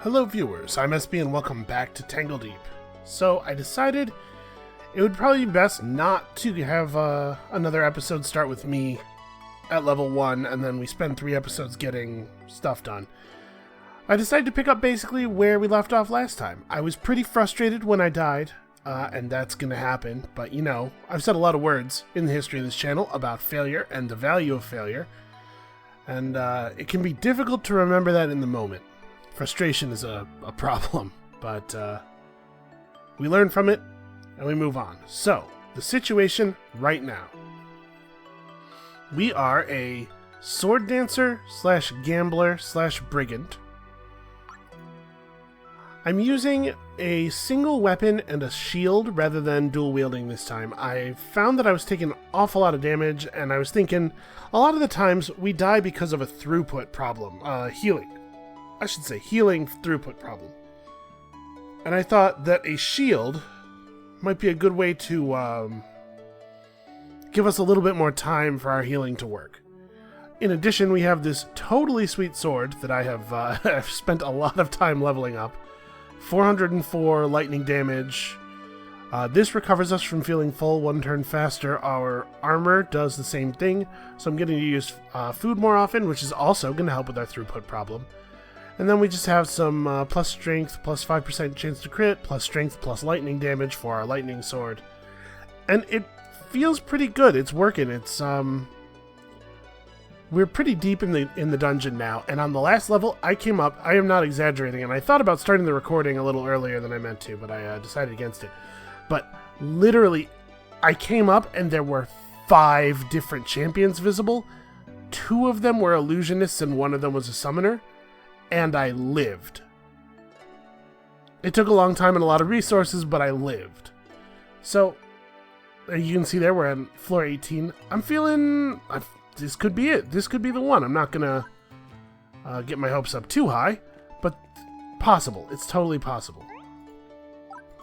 Hello viewers, I'm SB and welcome back to Tangledeep. So I decided it would probably be best not to have another episode start with me at level 1 and then we spend 3 episodes getting stuff done. I decided to pick up basically where we left off last time. I was pretty frustrated when I died, and that's gonna happen, but you know, I've said a lot of words in the history of this channel about failure and the value of failure, and it can be difficult to remember that in the moment. Frustration is a problem, but we learn from it and we move on. So, the situation right now. We are a sword dancer slash gambler slash brigand. I'm using a single weapon and a shield rather than dual wielding this time. I found that I was taking an awful lot of damage, and I was thinking a lot of the times we die because of a throughput problem, healing throughput problem. And I thought that a shield might be a good way to give us a little bit more time for our healing to work. In addition, we have this totally sweet sword that I have I've spent a lot of time leveling up. 404 lightning damage. This recovers us from feeling full 1 turn faster. Our armor does the same thing, so I'm getting to use food more often, which is also going to help with our throughput problem. And then we just have some plus strength, plus 5% chance to crit, plus strength, plus lightning damage for our lightning sword. And it feels pretty good. It's working. It's we're pretty deep in the dungeon now, and on the last level I came up, I am not exaggerating, and I thought about starting the recording a little earlier than I meant to, but I decided against it. But literally, I came up and there were 5 different champions visible. 2 of them were illusionists and 1 of them was a summoner. And I lived. It took a long time and a lot of resources, but I lived. So, you can see there we're on floor 18. I'm feeling... this could be it. This could be the one. I'm not going to get my hopes up too high, but possible. It's totally possible.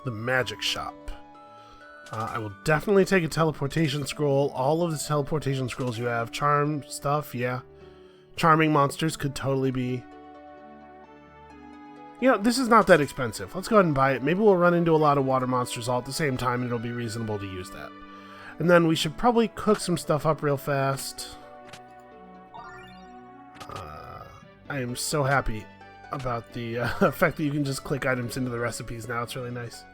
The magic shop. I will definitely take a teleportation scroll. All of the teleportation scrolls you have. Charm stuff, yeah. Charming monsters could totally be... You know, this is not that expensive. Let's go ahead and buy it. Maybe we'll run into a lot of water monsters all at the same time, and it'll be reasonable to use that. And then we should probably cook some stuff up real fast. I am so happy about the fact that you can just click items into the recipes now. It's really nice.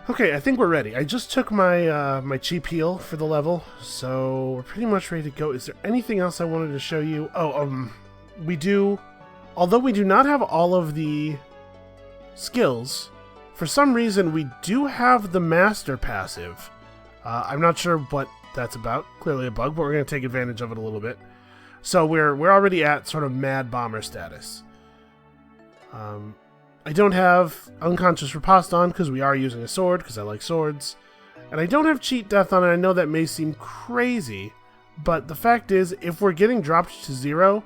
Okay, I think we're ready. I just took my my cheap heal for the level, so we're pretty much ready to go. Is there anything else I wanted to show you? Oh, we do, although we do not have all of the skills, for some reason we do have the master passive. I'm not sure what that's about. Clearly a bug, but we're going to take advantage of it a little bit. So we're already at sort of mad bomber status. I don't have unconscious riposte on because we are using a sword, because I like swords. And I don't have cheat death on, and I know that may seem crazy, but the fact is, if we're getting dropped to 0,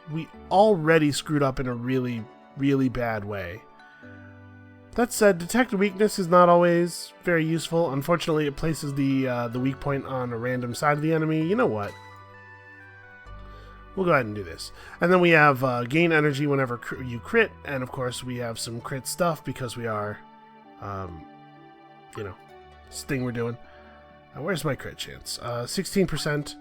we already screwed up in a really, really bad way. That said, detect weakness is not always very useful. Unfortunately, it places the weak point on a random side of the enemy. You know what? We'll go ahead and do this. And then we have gain energy whenever you crit, and of course we have some crit stuff because we are, you know, this thing we're doing. Where's my crit chance? 16%.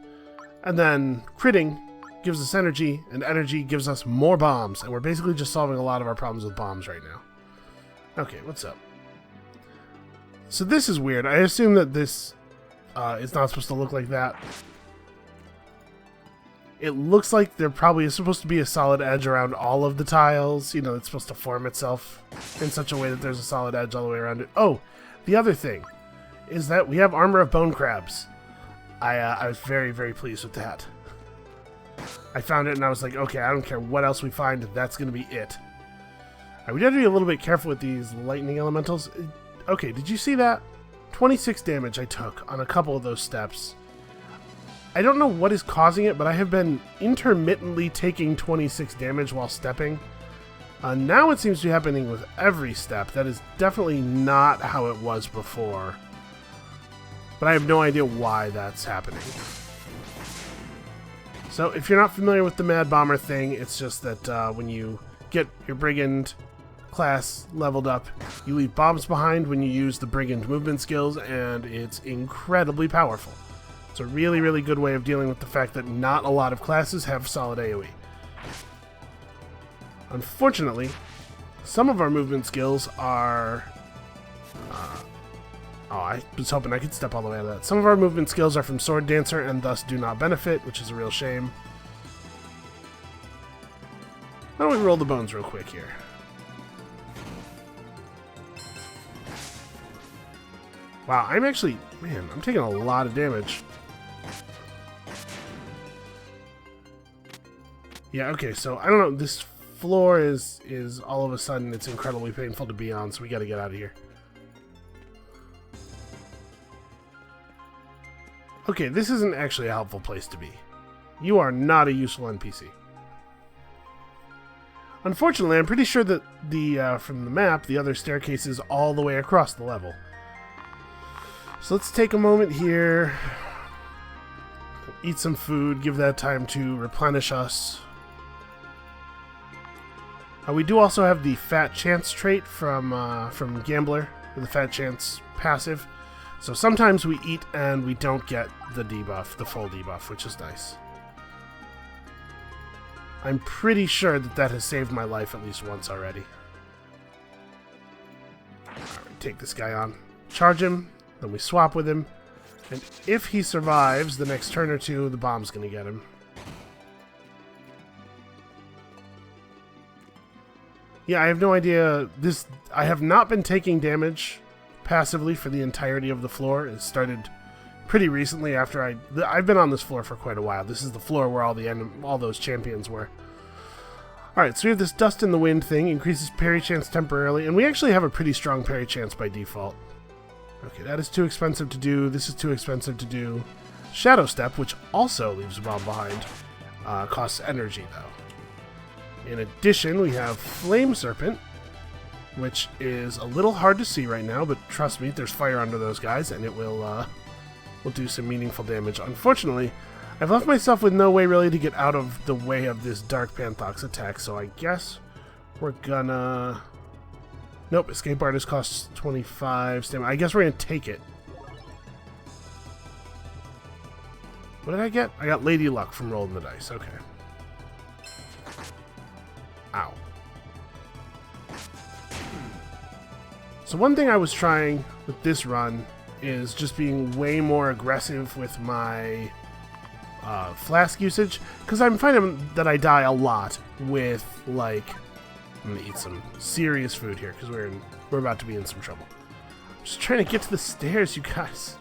And then critting gives us energy, and energy gives us more bombs, and we're basically just solving a lot of our problems with bombs right now. Okay, what's up? So this is weird. I assume that this is not supposed to look like that. It looks like there probably is supposed to be a solid edge around all of the tiles. You know, it's supposed to form itself in such a way that there's a solid edge all the way around it. Oh, the other thing is that we have armor of bone crabs. I was very, very pleased with that. I found it and I was like, okay, I don't care what else we find, that's going to be it. We got to be a little bit careful with these lightning elementals. Okay, did you see that? 26 damage I took on a couple of those steps. I don't know what is causing it, but I have been intermittently taking 26 damage while stepping. Now it seems to be happening with every step. That is definitely not how it was before. But I have no idea why that's happening. So if you're not familiar with the Mad Bomber thing, it's just that when you get your Brigand class leveled up, you leave bombs behind when you use the Brigand movement skills, and it's incredibly powerful. It's a really, really good way of dealing with the fact that not a lot of classes have solid AoE. Unfortunately, some of our movement skills are... oh, I was hoping I could step all the way out of that. Some of our movement skills are from Sword Dancer and thus do not benefit, which is a real shame. Why don't we roll the bones real quick here? Wow, I'm actually... Man, I'm taking a lot of damage. Yeah, okay, so I don't know. This floor is all of a sudden, it's incredibly painful to be on, so we gotta get out of here. Okay, this isn't actually a helpful place to be. You are not a useful NPC. Unfortunately, I'm pretty sure that from the map, the other staircase is all the way across the level. So let's take a moment here, eat some food, give that time to replenish us. We do also have the Fat Chance trait from Gambler, or the Fat Chance passive. So sometimes we eat and we don't get the debuff, the full debuff, which is nice. I'm pretty sure that that has saved my life at least once already. Alright, take this guy on. Charge him, then we swap with him. And if he survives the next turn or two, the bomb's gonna get him. Yeah, I have no idea. I have not been taking damage passively for the entirety of the floor. It started pretty recently after I've been on this floor for quite a while. This is the floor where all those champions were. Alright, so we have this Dust in the Wind thing, increases parry chance temporarily, and we actually have a pretty strong parry chance by default. Okay, that is too expensive to do. This is too expensive to do. Shadow Step, which also leaves a bomb behind, costs energy though. In addition, we have Flame Serpent, which is a little hard to see right now, but trust me, there's fire under those guys, and it will do some meaningful damage. Unfortunately, I've left myself with no way really to get out of the way of this Dark Panthox attack, so I guess we're gonna... Nope, Escape Artist costs 25 stamina. I guess we're gonna take it. What did I get? I got Lady Luck from rolling the dice, okay. Ow. So one thing I was trying with this run is just being way more aggressive with my flask usage, because I'm finding that I die a lot with, like... I'm gonna eat some serious food here, because we're about to be in some trouble. I'm just trying to get to the stairs, you guys.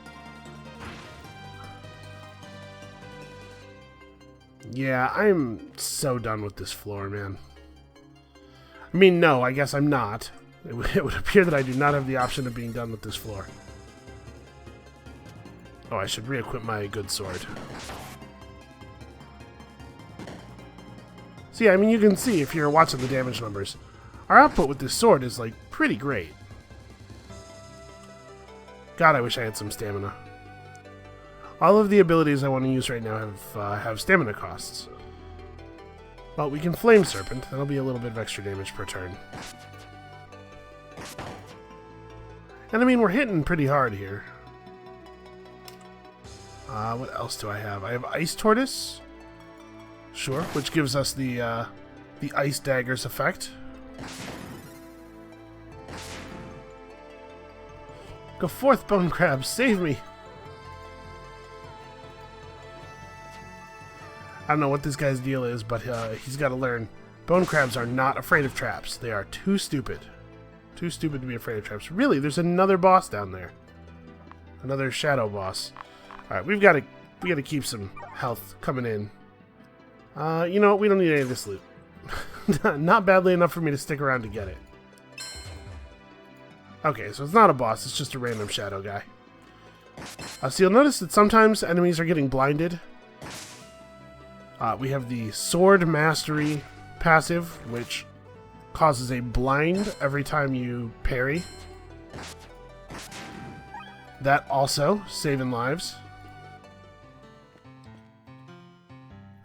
Yeah, I'm so done with this floor, man. I mean, no, I guess I'm not. It would appear that I do not have the option of being done with this floor. Oh, I should re-equip my good sword. So yeah, I mean, you can see if you're watching the damage numbers, our output with this sword is, like, pretty great. God, I wish I had some stamina. All of the abilities I want to use right now have stamina costs. Well, we can Flame Serpent. That'll be a little bit of extra damage per turn. And I mean, we're hitting pretty hard here. What else do I have? I have Ice Tortoise. Sure, which gives us the Ice Daggers effect. Go forth, Bone Crab, save me! I don't know what this guy's deal is, but he's got to learn. Bone Crabs are not afraid of traps. They are too stupid. Too stupid to be afraid of traps. Really, there's another boss down there. Another shadow boss. Alright, we got to keep some health coming in. You know what? We don't need any of this loot. Not badly enough for me to stick around to get it. Okay, so it's not a boss. It's just a random shadow guy. So you'll notice that sometimes enemies are getting blinded. We have the Sword Mastery passive, which causes a blind every time you parry. That also saving lives.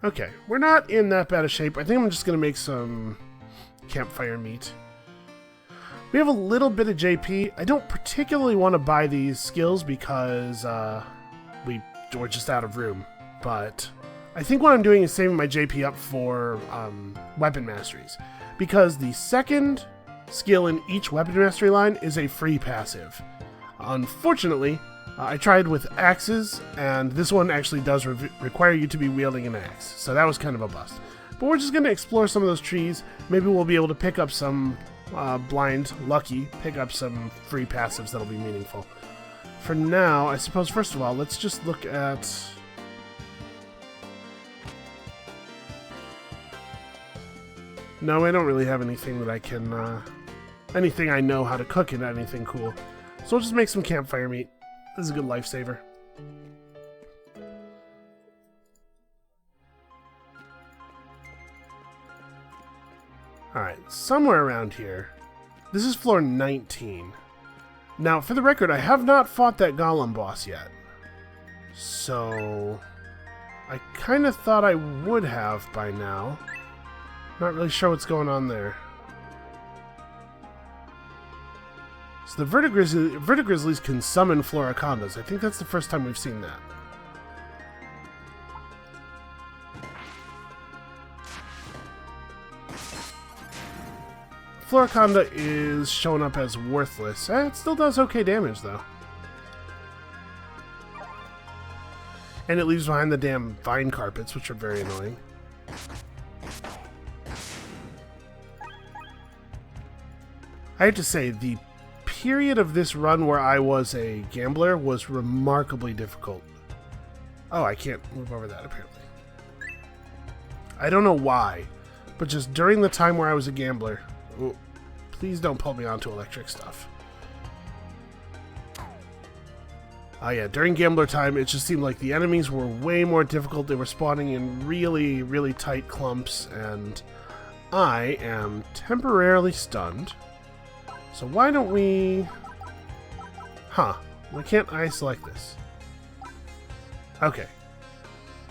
Okay, we're not in that bad a shape. I think I'm just going to make some campfire meat. We have a little bit of JP. I don't particularly want to buy these skills because we're just out of room. But I think what I'm doing is saving my JP up for weapon masteries. Because the second skill in each weapon mastery line is a free passive. Unfortunately, I tried with axes, and this one actually does require you to be wielding an axe, so that was kind of a bust. But we're just going to explore some of those trees. Maybe we'll be able to pick up some pick up some free passives that'll be meaningful. For now, I suppose, first of all, let's just look at... No, I don't really have anything that I can, anything I know how to cook and anything cool. So we'll just make some campfire meat. This is a good lifesaver. Alright, somewhere around here. This is floor 19. Now, for the record, I have not fought that golem boss yet. So... I kind of thought I would have by now. Not really sure what's going on there. So the Vertigrizzlies can summon Floricondas. I think that's the first time we've seen that. Floriconda is showing up as worthless. It still does okay damage, though. And it leaves behind the damn vine carpets, which are very annoying. I have to say, the period of this run where I was a gambler was remarkably difficult. Oh, I can't move over that, apparently. I don't know why, but just during the time where I was a gambler... Oh, please don't pull me onto electric stuff. Oh yeah, during gambler time, it just seemed like the enemies were way more difficult. They were spawning in really, really tight clumps, and I am temporarily stunned. So why don't we... Huh. Why can't I select this? Okay.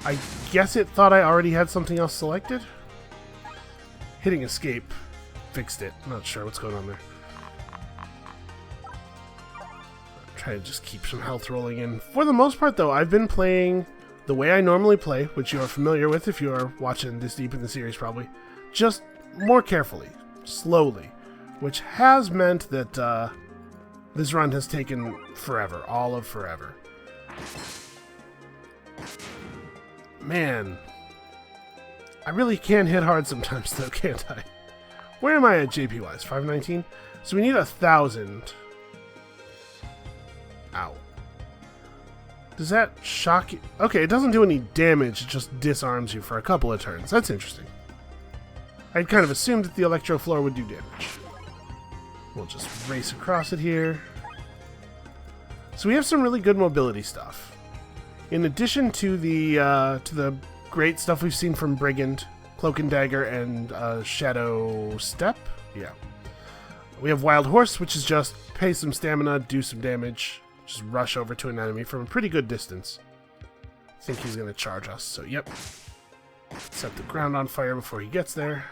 I guess it thought I already had something else selected? Hitting escape fixed it. I'm not sure what's going on there. Try to just keep some health rolling in. For the most part, though, I've been playing the way I normally play, which you are familiar with if you are watching this deep in the series, probably. Just more carefully. Slowly. Which has meant that this run has taken forever. All of forever. Man. I really can hit hard sometimes, though, can't I? Where am I at JP-wise? 519? So we need 1,000. Ow. Does that shock you? Okay, it doesn't do any damage. It just disarms you for a couple of turns. That's interesting. I'd kind of assumed that the electro floor would do damage. We'll just race across it here. So we have some really good mobility stuff. In addition to the great stuff we've seen from Brigand, Cloak and Dagger, and Shadow Step. Yeah. We have Wild Horse, which is just pay some stamina, do some damage, just rush over to an enemy from a pretty good distance. I think he's going to charge us, so yep. Set the ground on fire before he gets there.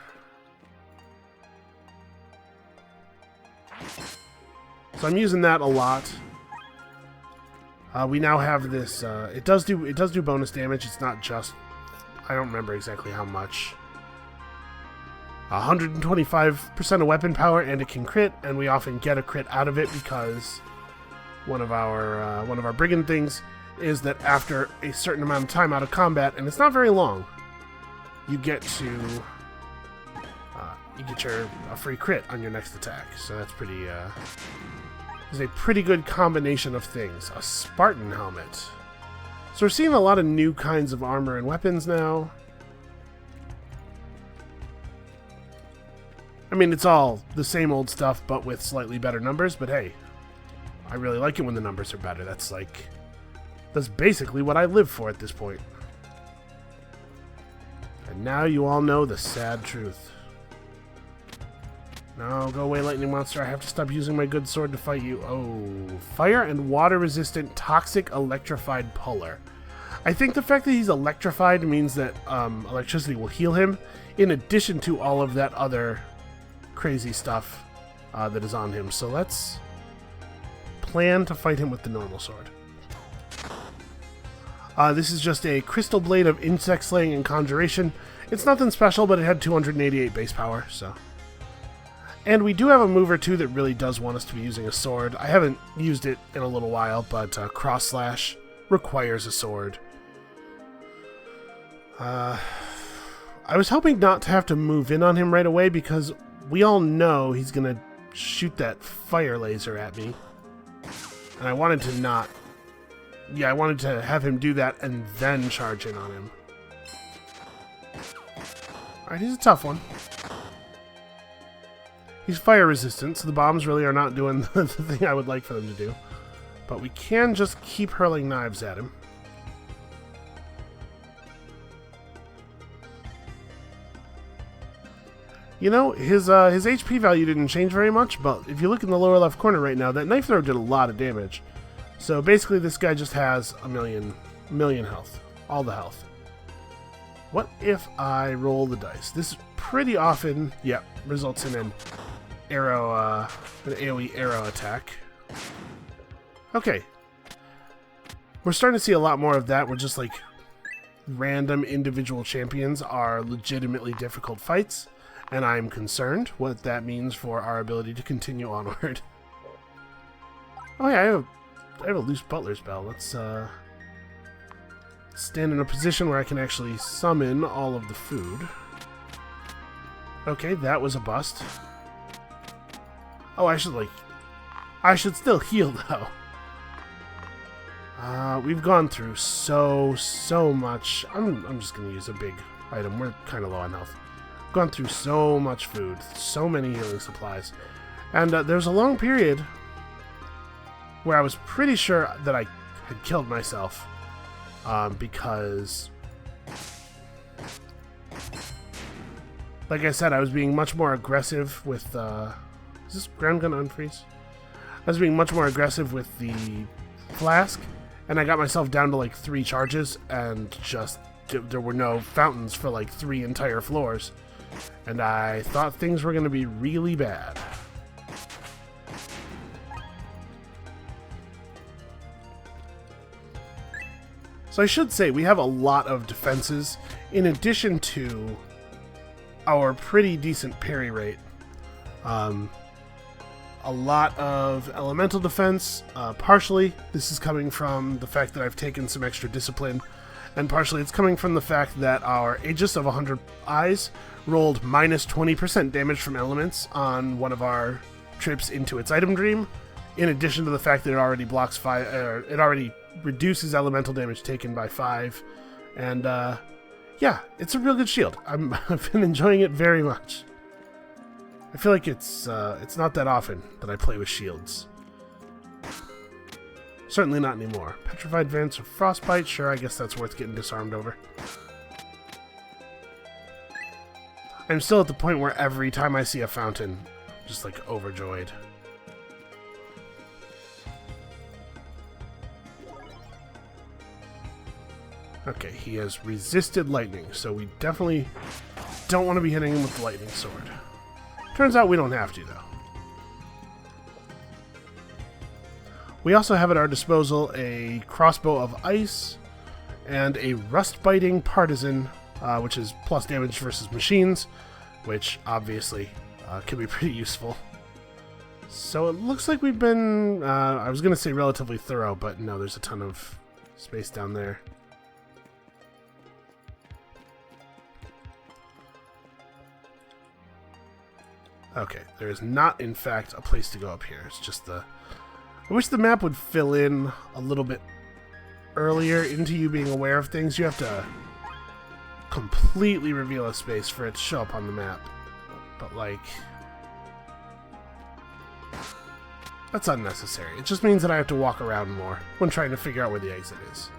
So I'm using that a lot. We now have this. It does do bonus damage. It's not just. I don't remember exactly how much. 125% of weapon power, and it can crit, and we often get a crit out of it because one of our brigand things is that after a certain amount of time out of combat, and it's not very long, you get a free crit on your next attack. So that's pretty. Is a pretty good combination of things. A Spartan helmet. So we're seeing a lot of new kinds of armor and weapons now. I mean, it's all the same old stuff, but with slightly better numbers, but hey, I really like it when the numbers are better. That's basically what I live for at this point. And now you all know the sad truth. No, go away, lightning monster. I have to stop using my good sword to fight you. Oh, fire and water resistant toxic electrified puller. I think the fact that he's electrified means that electricity will heal him, in addition to all of that other crazy stuff that is on him. So let's plan to fight him with the normal sword. This is just a crystal blade of insect slaying and conjuration. It's nothing special, but it had 288 base power, so... And we do have a move or two that really does want us to be using a sword. I haven't used it in a little while, but cross slash requires a sword. I was hoping not to have to move in on him right away, because we all know he's going to shoot that fire laser at me. And I wanted to not... Yeah, I wanted to have him do that and then charge in on him. Alright, he's a tough one. He's fire resistant, so the bombs really are not doing the thing I would like for them to do. But we can just keep hurling knives at him. You know, his HP value didn't change very much, but if you look in the lower left corner right now, that knife throw did a lot of damage. So basically this guy just has a million health. All the health. What if I roll the dice? This pretty often, results in an arrow, an AoE arrow attack. Okay. We're starting to see a lot more of that, where just like random individual champions are legitimately difficult fights, and I'm concerned what that means for our ability to continue onward. Oh yeah, I have a loose butler's bell. Let's stand in a position where I can actually summon all of the food. Okay, that was a bust. Oh, I should still heal though. We've gone through so much. I'm just gonna use a big item. We're kind of low on health. We've gone through so much food, so many healing supplies, and there's a long period where I was pretty sure that I had killed myself, because, like I said, I was being much more aggressive with, is this ground gun unfreeze? I was being much more aggressive with the flask, and I got myself down to like 3 charges, and just, there were no fountains for like 3 entire floors, and I thought things were going to be really bad. So I should say we have a lot of defenses in addition to our pretty decent parry rate. A lot of elemental defense. Partially this is coming from the fact that I've taken some extra discipline, and partially it's coming from the fact that our Aegis of 100 Eyes rolled minus 20% damage from elements on one of our trips into its item dream, in addition to the fact that it already blocks 5, it already reduces elemental damage taken by 5, and yeah, it's a real good shield. I've been enjoying it very much. I feel like it's not that often that I play with shields. Certainly not anymore. Petrified Vance or Frostbite, sure, I guess that's worth getting disarmed over. I'm still at the point where every time I see a fountain, I'm just like overjoyed. Okay, he has resisted lightning, so we definitely don't want to be hitting him with the lightning sword. Turns out we don't have to, though. We also have at our disposal a crossbow of ice and a rust-biting partisan, which is plus damage versus machines, which obviously can be pretty useful. So it looks like we've been, I was going to say relatively thorough, but no, there's a ton of space down there. Okay, there is not, in fact, a place to go up here. It's just the... I wish the map would fill in a little bit earlier into you being aware of things. You have to completely reveal a space for it to show up on the map. But, like... that's unnecessary. It just means that I have to walk around more when trying to figure out where the exit is.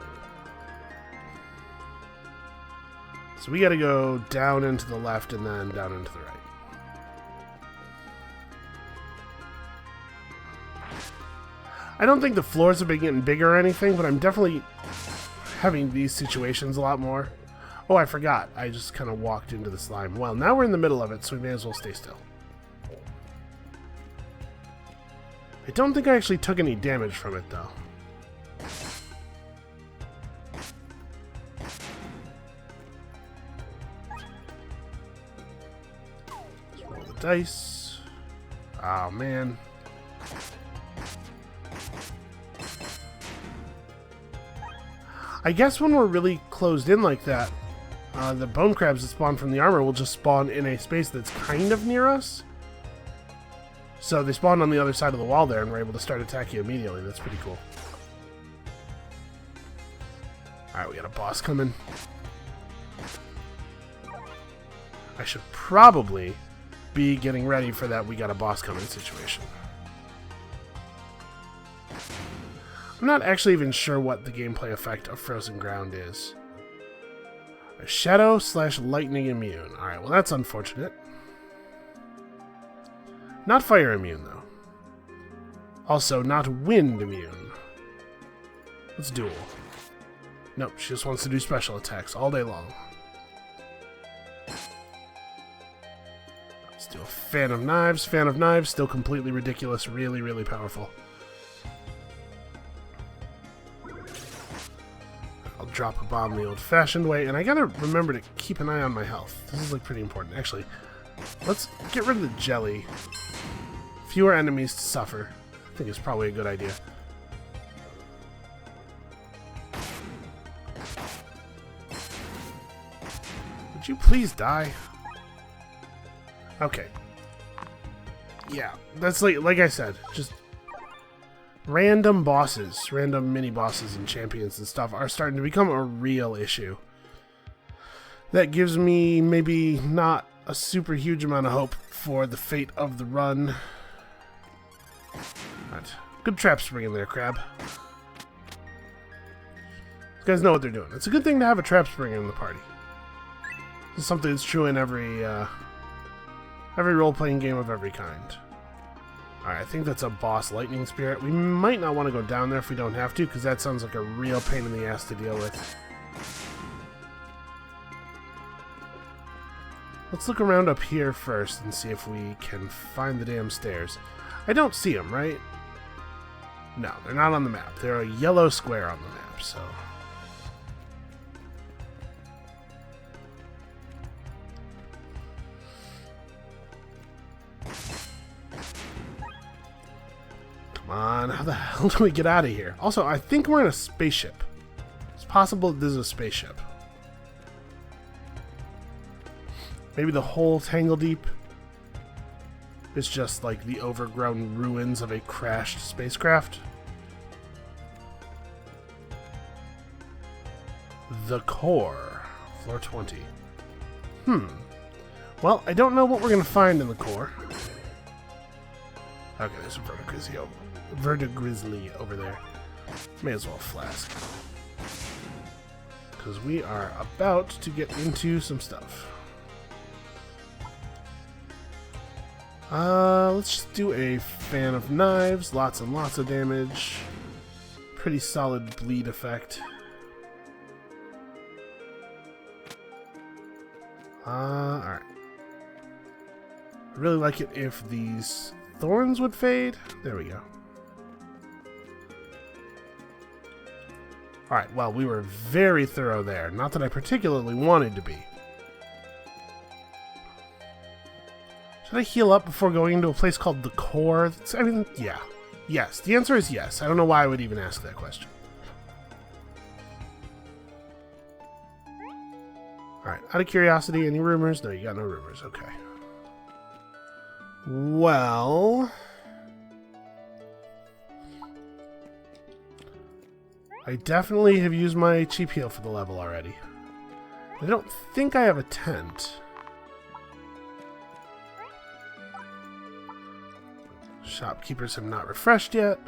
So we gotta go down and to the left and then down and to the right. I don't think the floors have been getting bigger or anything, but I'm definitely having these situations a lot more. Oh, I forgot. I just kind of walked into the slime. Well, now we're in the middle of it, so we may as well stay still. I don't think I actually took any damage from it, though. Let's roll the dice. Oh, man. I guess when we're really closed in like that, the bone crabs that spawn from the armor will just spawn in a space that's kind of near us. So they spawn on the other side of the wall there, and we're able to start attacking you immediately. That's pretty cool. Alright, we got a boss coming. I should probably be getting ready for that we got a boss coming situation. I'm not actually even sure what the gameplay effect of Frozen Ground is. A shadow / lightning immune. Alright, well that's unfortunate. Not fire immune, though. Also, not wind immune. Let's duel. Nope, she just wants to do special attacks all day long. Let's do a fan of knives. Fan of knives, still completely ridiculous. Really, really powerful. I'll drop a bomb the old-fashioned way, and I gotta remember to keep an eye on my health. This is like pretty important. Actually, let's get rid of the jelly. Fewer enemies to suffer. I think it's probably a good idea. Would you please die? Okay. Yeah, that's like I said, just random bosses, random mini-bosses and champions and stuff are starting to become a real issue. That gives me maybe not a super huge amount of hope for the fate of the run. Right. Good trap spring in there, Crab. These guys know what they're doing. It's a good thing to have a trap spring in the party. This is something that's true in every role-playing game of every kind. Alright, I think that's a boss lightning spirit. We might not want to go down there if we don't have to, because that sounds like a real pain in the ass to deal with. Let's look around up here first and see if we can find the damn stairs. I don't see them, right? No, they're not on the map. They're a yellow square on the map, so... Come on, how the hell do we get out of here? Also, I think we're in a spaceship. It's possible that this is a spaceship. Maybe the whole Tangledeep is just like the overgrown ruins of a crashed spacecraft. The core. Floor 20. Well, I don't know what we're going to find in the core. Okay, there's a verdigrizzly over there. May as well flask. Because we are about to get into some stuff. Let's just do a fan of knives. Lots and lots of damage. Pretty solid bleed effect. Alright. I really like it if these thorns would fade. There we go. Alright, well, we were very thorough there. Not that I particularly wanted to be. Should I heal up before going into a place called the core? I mean, yeah. Yes, the answer is yes. I don't know why I would even ask that question. Alright, out of curiosity, any rumors? No, you got no rumors. Okay. Well... I definitely have used my cheap heal for the level already. I don't think I have a tent. Shopkeepers have not refreshed yet.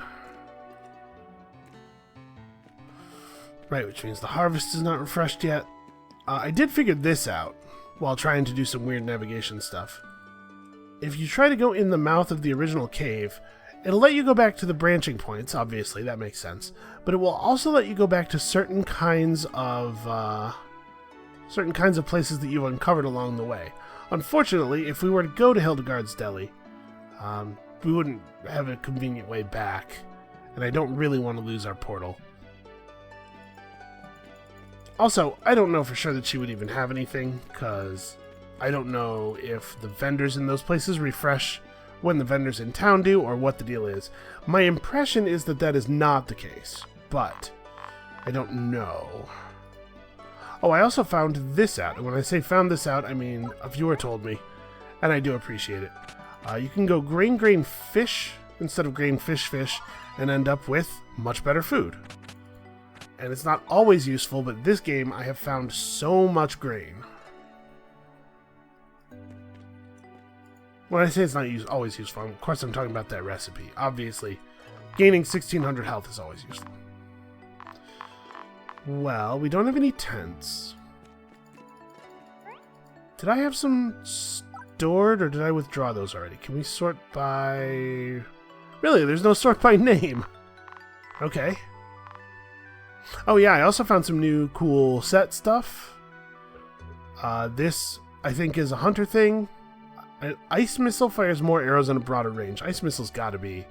Right, which means the harvest is not refreshed yet. I did figure this out while trying to do some weird navigation stuff. If you try to go in the mouth of the original cave, It'll let you go back to the branching points, obviously, that makes sense. But it will also let you go back to certain kinds of places that you've uncovered along the way. Unfortunately, if we were to go to Hildegard's Deli, we wouldn't have a convenient way back, and I don't really want to lose our portal. Also, I don't know for sure that she would even have anything, because I don't know if the vendors in those places refresh when the vendors in town do, or what the deal is. My impression is that that is not the case, but I don't know. Oh, I also found this out, and when I say found this out, I mean a viewer told me, and I do appreciate it. You can go grain fish instead of grain fish, and end up with much better food. And it's not always useful, but this game I have found so much grain. When I say it's not always useful, of course I'm talking about that recipe. Obviously, gaining 1600 health is always useful. Well, we don't have any tents. Did I have some stored, or did I withdraw those already? Can we sort by... Really, there's no sort by name. Okay. Oh yeah, I also found some new cool set stuff. This, I think, is a hunter thing. An ice missile fires more arrows in a broader range. Ice missile's gotta be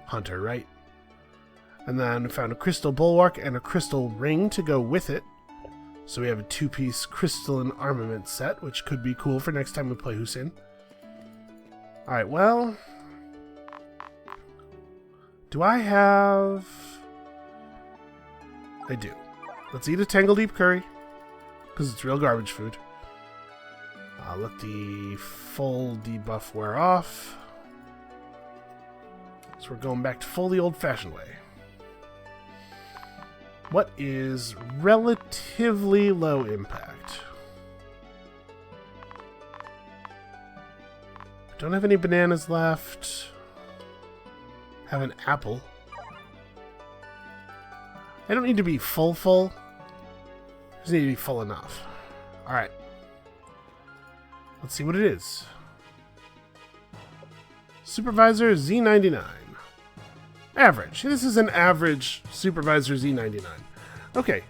hunter, right? And then we found a crystal bulwark and a crystal ring to go with it. So we have a 2-piece crystalline armament set, which could be cool for next time we play Husin. Alright, well... Do I have... I do. Let's eat a Tangledeep curry, because it's real garbage food. Let the full debuff wear off. So we're going back to full the old-fashioned way. What is relatively low impact? Don't have any bananas left. Have an apple. I don't need to be full. I just need to be full enough. Alright. Let's see what it is. Supervisor Z99. Average. This is an average Supervisor Z99. Okay.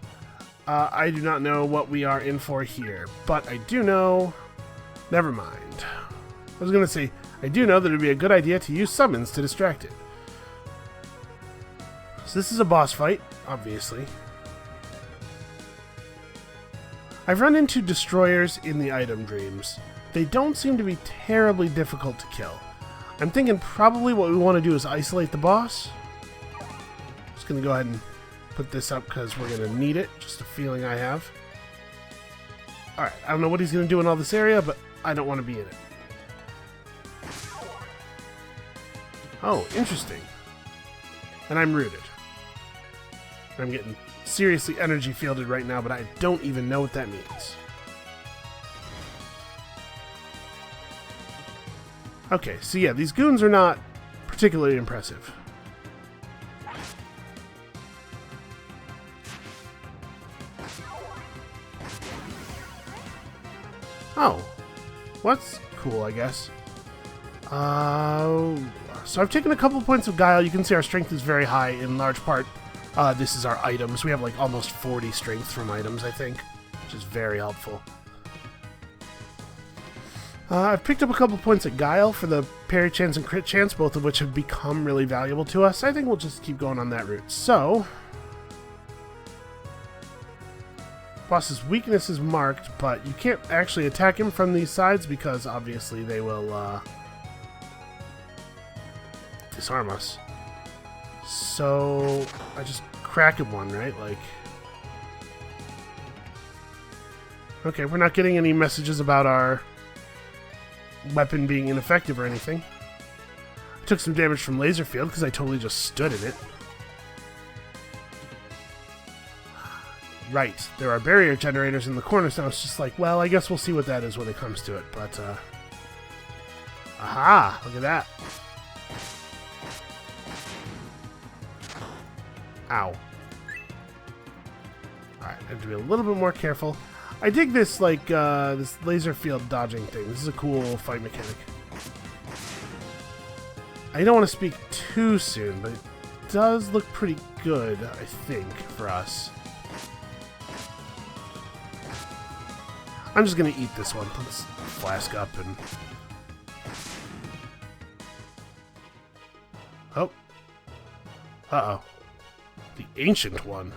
I do not know what we are in for here, but I do know... Never mind. I was going to say, I do know that it would be a good idea to use summons to distract it. So this is a boss fight, obviously. I've run into destroyers in the item dreams. They don't seem to be terribly difficult to kill. I'm thinking probably what we want to do is isolate the boss. Just going to go ahead and put this up because we're going to need it. Just a feeling I have. Alright, I don't know what he's going to do in all this area, but I don't want to be in it. Oh, interesting. And I'm rooted. I'm getting seriously energy fielded right now, but I don't even know what that means. Okay, so yeah, these goons are not particularly impressive. Oh. What's cool, I guess. So I've taken a couple points of Guile. You can see our strength is very high in large part. This is our items. We have like almost 40 strength from items, I think, which is very helpful. I've picked up a couple points at Guile for the parry chance and crit chance, both of which have become really valuable to us. I think we'll just keep going on that route. So, boss's weakness is marked, but you can't actually attack him from these sides because obviously they will disarm us. So, I just crack him one, right? Like, okay, we're not getting any messages about our weapon being ineffective or anything. I took some damage from laser field because I totally just stood in it. Right, there are barrier generators in the corner, so it's just like, well, I guess we'll see what that is when it comes to it, but, aha! Look at that. Ow. Alright, I have to be a little bit more careful. I dig this, like, this laser field dodging thing. This is a cool fight mechanic. I don't want to speak too soon, but it does look pretty good, I think, for us. I'm just going to eat this one. Let's flask up and... Oh. Uh-oh. The ancient one.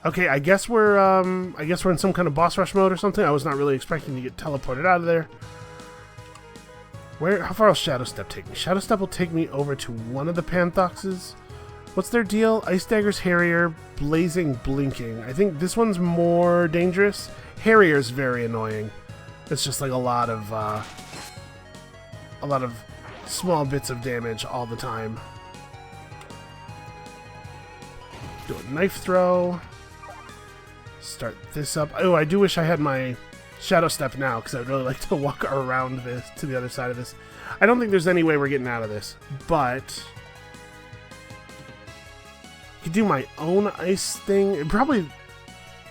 Okay, I guess we're in some kind of boss rush mode or something. I was not really expecting to get teleported out of there. How far will Shadow Step take me? Shadow Step will take me over to one of the Panthoxes. What's their deal? Ice Dagger's Harrier, Blazing Blinking. I think this one's more dangerous. Harrier's very annoying. It's just like a lot of small bits of damage all the time. Do a knife throw. Start this up. Oh, I do wish I had my Shadow Step now, because I would really like to walk around this to the other side of this. I don't think there's any way we're getting out of this, but I could do my own ice thing.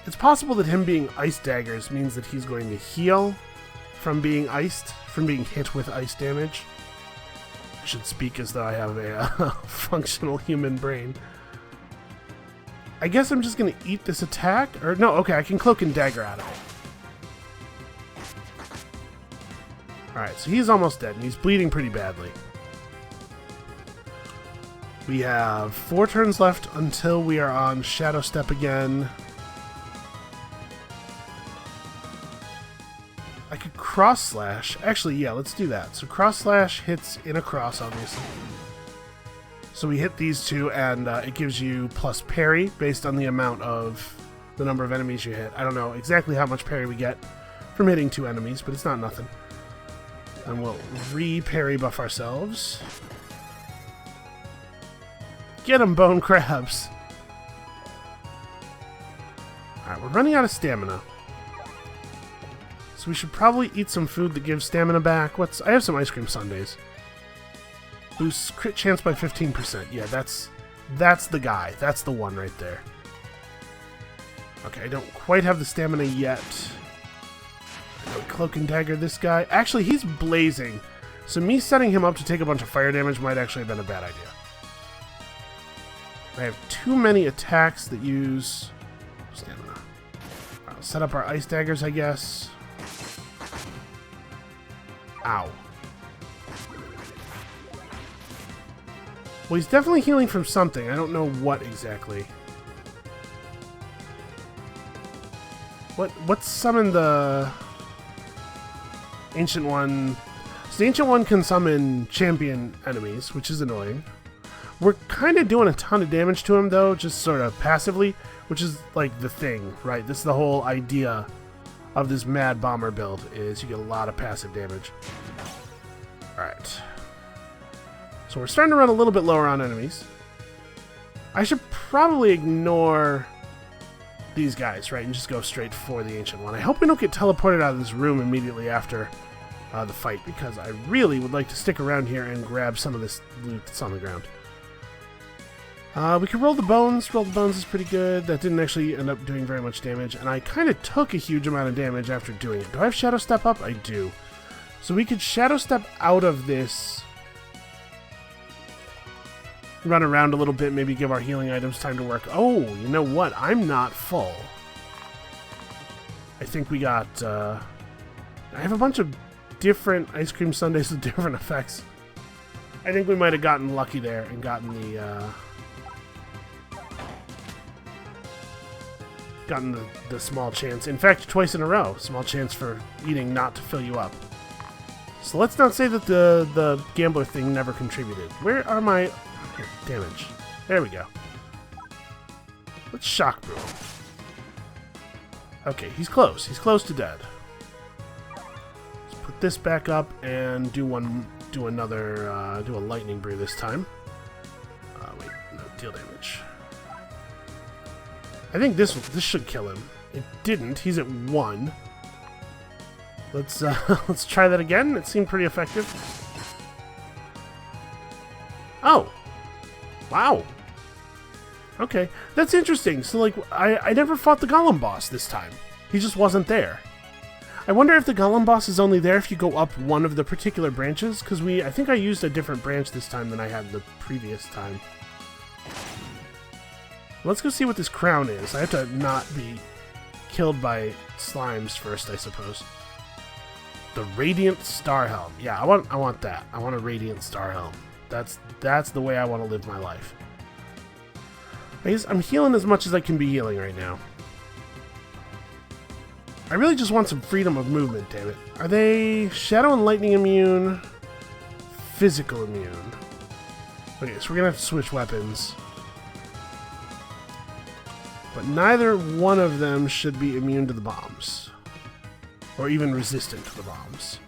It's possible that him being Ice Daggers means that he's going to heal from being iced, from being hit with ice damage. I should speak as though I have a functional human brain. I guess I'm just going to eat this attack. Or no, okay, I can Cloak and Dagger out of it. Alright, so he's almost dead, and he's bleeding pretty badly. We have 4 turns left until we are on Shadow Step again. I could Cross Slash. Actually, yeah, let's do that. So Cross Slash hits in a cross, obviously. So we hit these two, and it gives you plus parry based on the number of enemies you hit. I don't know exactly how much parry we get from hitting 2 enemies, but it's not nothing. And we'll re-parry buff ourselves. Get 'em, bone crabs! Alright, we're running out of stamina. So we should probably eat some food that gives stamina back. I have some ice cream sundaes. Boosts crit chance by 15%. Yeah, that's the guy. That's the one right there. Okay, I don't quite have the stamina yet. Cloak and Dagger this guy. Actually, he's blazing. So me setting him up to take a bunch of fire damage might actually have been a bad idea. I have too many attacks that use stamina. I'll set up our Ice Daggers, I guess. Ow. Well, he's definitely healing from something. I don't know what exactly. What summoned the Ancient One? So the Ancient One can summon champion enemies, which is annoying. We're kind of doing a ton of damage to him, though, just sort of passively, which is like the thing, right? This is the whole idea of this Mad Bomber build, is you get a lot of passive damage. Alright. So we're starting to run a little bit lower on enemies. I should probably ignore these guys, right, and just go straight for the Ancient One. I hope we don't get teleported out of this room immediately after the fight, because I really would like to stick around here and grab some of this loot that's on the ground. We can roll the bones. Roll the bones is pretty good. That didn't actually end up doing very much damage, and I kind of took a huge amount of damage after doing it. Do I have Shadow Step up? I do. So we could Shadow Step out of this, run around a little bit, maybe give our healing items time to work. Oh, you know what? I'm not full. I think we got... I have a bunch of different ice cream sundaes with different effects. I think we might have gotten lucky there and gotten the small chance. In fact, twice in a row. Small chance for eating not to fill you up. So let's not say that the gambler thing never contributed. Where are my... Here, damage. There we go. Let's shock brew him. Okay, he's close. He's close to dead. Let's put this back up and do a lightning brew this time. Wait, no, deal damage. I think this should kill him. It didn't. He's at 1. Let's try that again. It seemed pretty effective. Oh. Wow. Okay. That's interesting. So, like, I never fought the Golem boss this time. He just wasn't there. I wonder if the golem boss is only there if you go up one of the particular branches, because I think I used a different branch this time than I had the previous time. Let's go see what this crown is. I have to not be killed by slimes first, I suppose. The Radiant Star Helm. Yeah, I want that. I want a Radiant Star Helm. That's the way I want to live my life. I guess I'm healing as much as I can be healing right now. I really just want some freedom of movement, damn it. Are they Shadow and Lightning immune? Physical immune. Okay, so we're gonna have to switch weapons. But neither one of them should be immune to the bombs. Or even resistant to the bombs.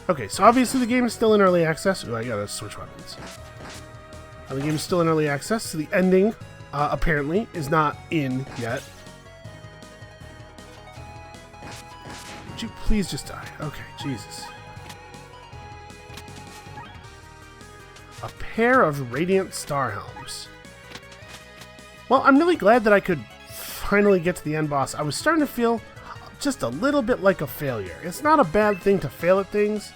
Okay, so obviously the game is still in early access. Ooh, I gotta switch weapons. The game is still in early access, so the ending, apparently, is not in yet. Would you please just die? Okay, Jesus. A pair of Radiant Star Helms. Well, I'm really glad that I could finally get to the end boss. I was starting to feel just a little bit like a failure. It's not a bad thing to fail at things,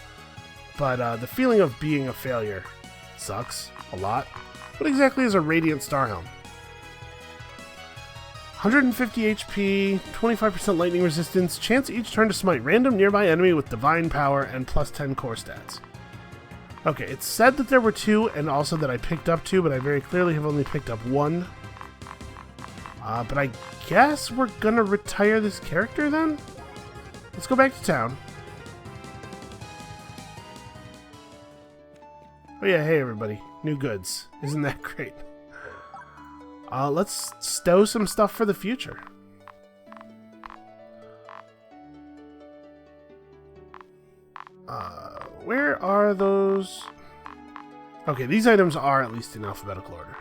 but the feeling of being a failure sucks a lot. What exactly is a Radiant Star Helm? 150 HP, 25% lightning resistance, chance each turn to smite random nearby enemy with divine power, and plus 10 core stats. Okay, it said that there were 2, and also that I picked up 2, but I very clearly have only picked up 1. But I guess we're gonna retire this character then? Let's go back to town. Oh yeah, hey everybody. New goods. Isn't that great? Let's stow some stuff for the future. Where are those? Okay, these items are at least in alphabetical order.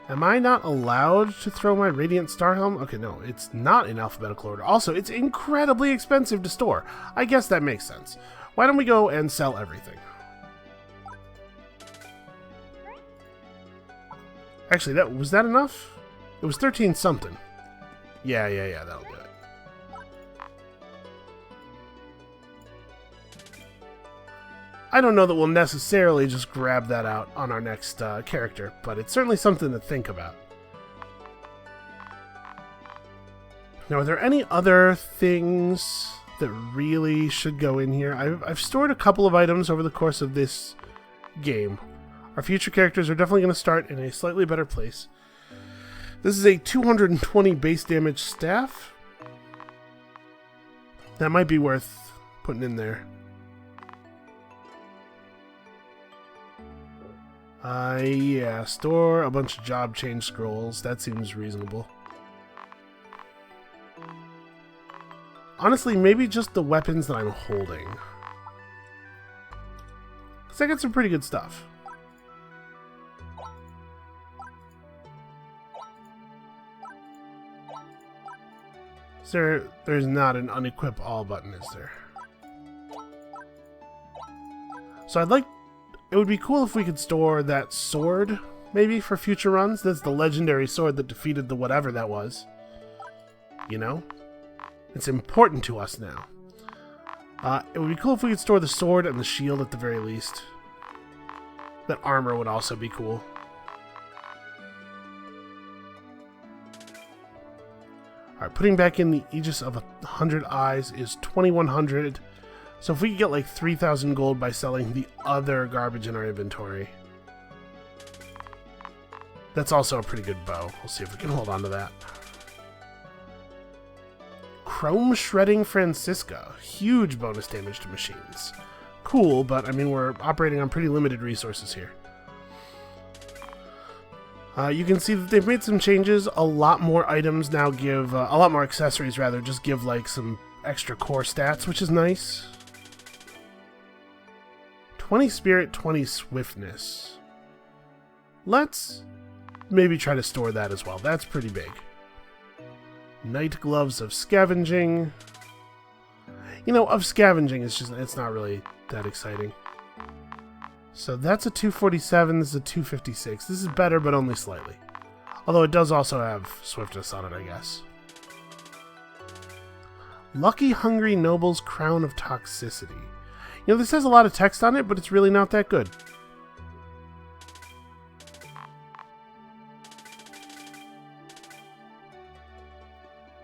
Am I not allowed to throw my Radiant Star Helm? Okay, no, it's not in alphabetical order. Also, it's incredibly expensive to store. I guess that makes sense. Why don't we go and sell everything? Actually, was that enough? It was 13 something. Yeah, that'll do it. I don't know that we'll necessarily just grab that out on our next character, but it's certainly something to think about. Now, are there any other things that really should go in here? I've stored a couple of items over the course of this game. Our future characters are definitely going to start in a slightly better place. This is a 220 base damage staff. That might be worth putting in there. Yeah, store a bunch of job change scrolls. That seems reasonable. Honestly, maybe just the weapons that I'm holding. Because I got some pretty good stuff. There's not an unequip all button, is there? So it would be cool if we could store that sword, maybe, for future runs. That's the legendary sword that defeated the whatever that was. You know? It's important to us now. It would be cool if we could store the sword and the shield at the very least. That armor would also be cool. Alright, putting back in the Aegis of 100 Eyes is 2100. So if we could get like 3,000 gold by selling the other garbage in our inventory. That's also a pretty good bow. We'll see if we can hold on to that. Chrome Shredding Francisca. Huge bonus damage to machines. Cool, but I mean we're operating on pretty limited resources here. You can see that they've made some changes. A lot more items now give, a lot more accessories rather, just give like some extra core stats, which is nice. 20 spirit, 20 swiftness. Let's maybe try to store that as well. That's pretty big. Night gloves of scavenging. You know, of scavenging, it's not really that exciting. So that's a 247, this is a 256. This is better, but only slightly. Although it does also have swiftness on it, I guess. Lucky Hungry Noble's Crown of Toxicity. You know, this has a lot of text on it, but it's really not that good.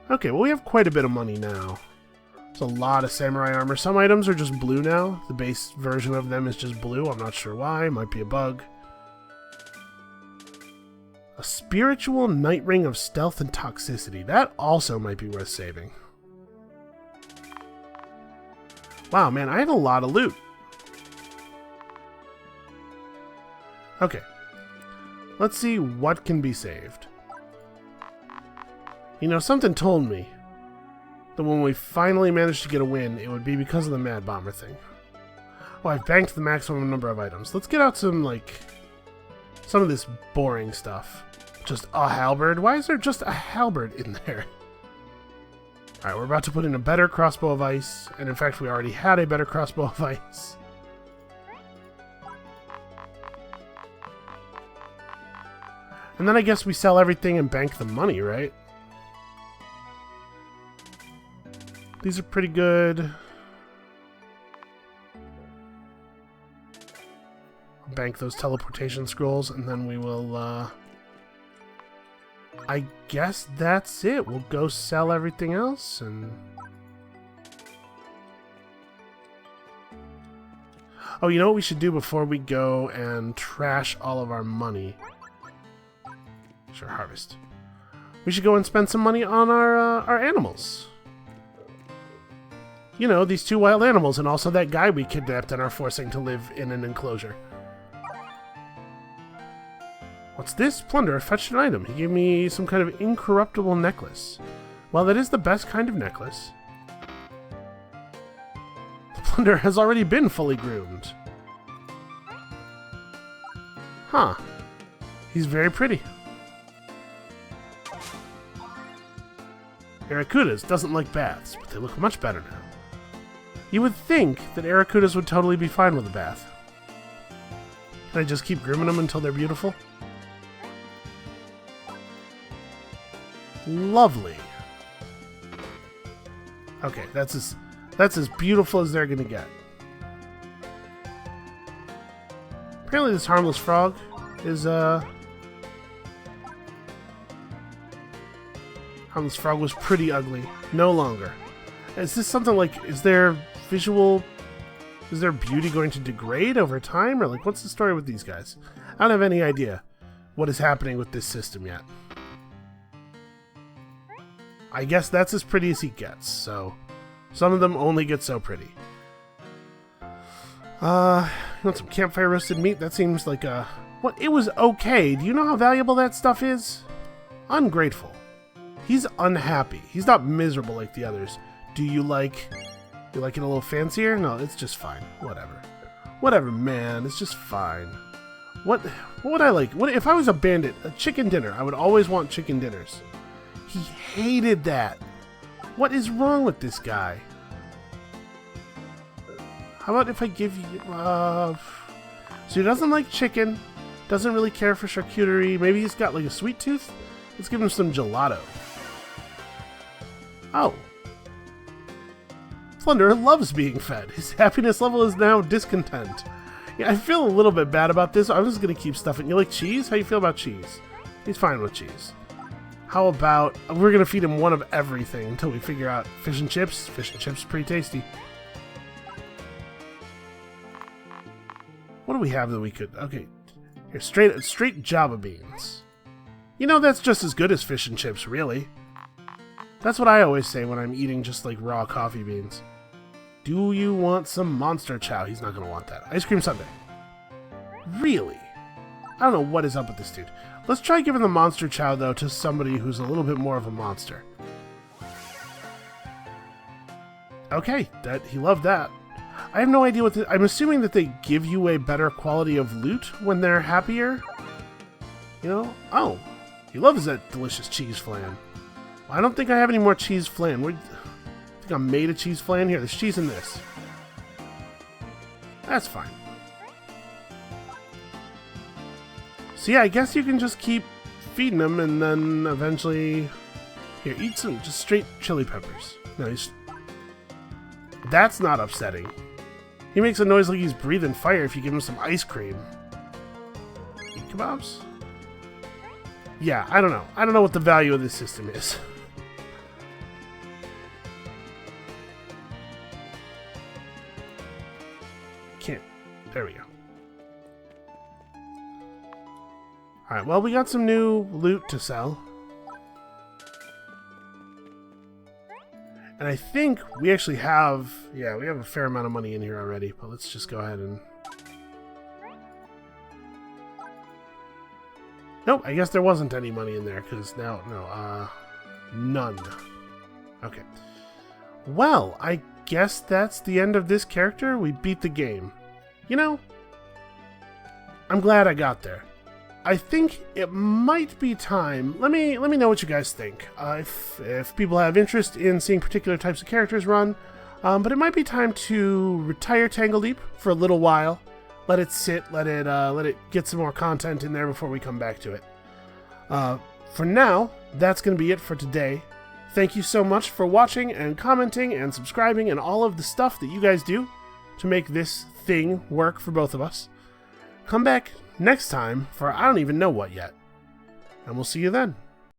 Okay, well we have quite a bit of money now. There's a lot of samurai armor. Some items are just blue now. The base version of them is just blue. I'm not sure why. Might be a bug. A spiritual night ring of stealth and toxicity. That also might be worth saving. Wow, man, I had a lot of loot. Okay. Let's see what can be saved. You know, something told me that when we finally managed to get a win, it would be because of the Mad Bomber thing. Oh, I've banked the maximum number of items. Let's get out some, like, some of this boring stuff. Just a halberd? Why is there just a halberd in there? Alright, we're about to put in a better crossbow of ice, and in fact we already had a better crossbow of ice. And then I guess we sell everything and bank the money, right? These are pretty good. Bank those teleportation scrolls, and then we will, I guess that's it. We'll go sell everything else, and... Oh, you know what we should do before we go and trash all of our money? Sure, harvest. We should go and spend some money on our animals. You know, these 2 wild animals, and also that guy we kidnapped and are forcing to live in an enclosure. What's this? Plunderer fetched an item. He gave me some kind of incorruptible necklace. Well, that is the best kind of necklace. The plunderer has already been fully groomed. Huh. He's very pretty. Aracudas doesn't like baths, but they look much better now. You would think that Aracudas would totally be fine with a bath. Can I just keep grooming them until they're beautiful? Lovely. Okay, that's as beautiful as they're gonna get. Apparently this harmless frog is harmless frog was pretty ugly. No longer. Is this something like, is their beauty going to degrade over time, or like what's the story with these guys? I don't have any idea what is happening with this system yet. I guess that's as pretty as he gets, so some of them only get so pretty. You want some campfire roasted meat? That seems like a... What? It was okay. Do you know how valuable that stuff is? Ungrateful. He's unhappy. He's not miserable like the others. Do you like it a little fancier? No, it's just fine. Whatever. Whatever, man. It's just fine. What would I like? What if I was a bandit? A chicken dinner. I would always want chicken dinners. He hated that. What is wrong with this guy? How about if I give you... So he doesn't like chicken. Doesn't really care for charcuterie. Maybe he's got like a sweet tooth? Let's give him some gelato. Oh. Plunderer loves being fed. His happiness level is now discontent. Yeah, I feel a little bit bad about this. I'm just going to keep stuffing. You like cheese? How you feel about cheese? He's fine with cheese. How about, we're going to feed him one of everything until we figure out fish and chips. Fish and chips are pretty tasty. What do we have that we could, okay. Here, straight Java beans. You know, that's just as good as fish and chips, really. That's what I always say when I'm eating just like raw coffee beans. Do you want some monster chow? He's not going to want that. Ice cream sundae. Really? I don't know what is up with this dude. Let's try giving the monster chow, though, to somebody who's a little bit more of a monster. Okay, he loved that. I have no idea what I'm assuming that they give you a better quality of loot when they're happier. You know? Oh, he loves that delicious cheese flan. Well, I don't think I have any more cheese flan. I think I made a cheese flan. Here, there's cheese in this. That's fine. So yeah, I guess you can just keep feeding them and then eventually... Here, eat some just straight chili peppers. No, that's not upsetting. He makes a noise like he's breathing fire if you give him some ice cream. Eat kebabs? Yeah, I don't know. I don't know what the value of this system is. Can't. There we go. Alright, well, we got some new loot to sell. And I think we actually have... Yeah, we have a fair amount of money in here already. But let's just go ahead and... Nope, I guess there wasn't any money in there, because now... No, none. Okay. Well, I guess that's the end of this character. We beat the game. You know, I'm glad I got there. I think it might be time. Let me know what you guys think. If people have interest in seeing particular types of characters run, but it might be time to retire Tangledeep for a little while. Let it sit. Let it get some more content in there before we come back to it. For now, that's going to be it for today. Thank you so much for watching and commenting and subscribing and all of the stuff that you guys do to make this thing work for both of us. Come back next time for I don't even know what yet. And we'll see you then.